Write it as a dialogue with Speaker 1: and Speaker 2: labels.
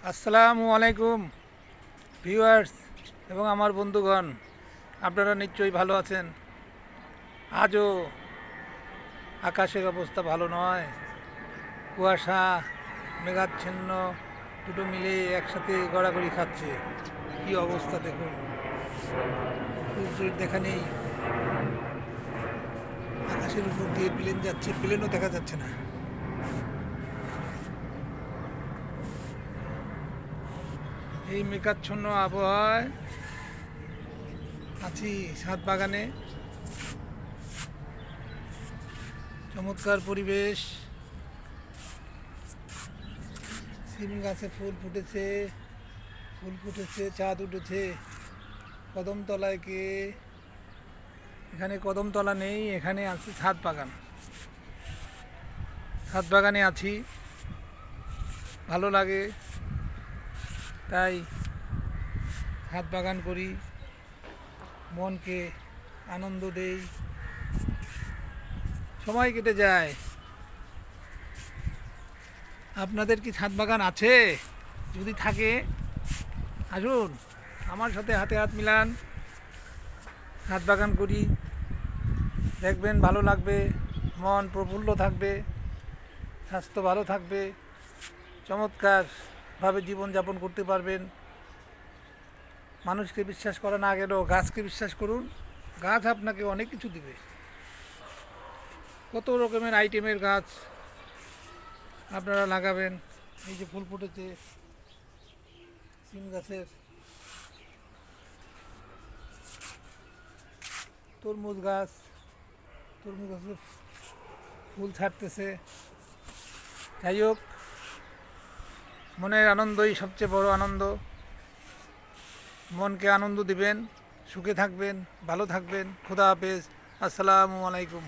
Speaker 1: আসসালামু আলাইকুম ভিউয়ার্স এবং আমার বন্ধুগণ, আপনারা নিশ্চয়ই ভালো আছেন। আজও আকাশের অবস্থা ভালো নয়, কুয়াশা মেঘাচ্ছন্ন দুটো মিলে একসাথে গড়াগড়ি খাচ্ছে। কি অবস্থা দেখুন, সূর্যের দেখা নেই, আকাশের উপর দিয়ে প্লেন যাচ্ছে, প্লেনও দেখা যাচ্ছে না। এই মেঘাচ্ছন্ন আবহাওয়ায় আছি ছাদ বাগানে, চমৎকার পরিবেশ। সিম গাছে ফুল ফুটেছে, চাঁদ উঠেছে। কদমতলায় কে? এখানে কদমতলা নেই, এখানে আছি ছাদ বাগান। ছাদ বাগানে আছি, ভালো লাগে তাই ছাদ বাগান করি, মনকে আনন্দ দেই, সময় কেটে যায়। আপনাদের কি ছাদ বাগান আছে? যদি থাকে আসুন আমার সাথে হাতে হাত মিলান, ছাদ বাগান করি, দেখবেন ভালো লাগবে, মন প্রফুল্ল থাকবে, স্বাস্থ্য ভালো থাকবে, চমৎকারভাবে জীবনযাপন করতে পারবেন। মানুষকে বিশ্বাস করা না গেলেও গাছকে বিশ্বাস করুন, গাছ আপনাকে অনেক কিছু দিবে। কত রকমের আইটেমের গাছ আপনারা লাগাবেন। এই যে ফুল ফুটেছে সিম গাছের, তরমুজ গাছে ফুল ছাড়তেছে। যাই হোক, মনের আনন্দই সবচেয়ে বড় আনন্দ। মনকে আনন্দ দিবেন, সুখে থাকবেন, ভালো থাকবেন। খোদা হাফেজ, আসসালামু আলাইকুম।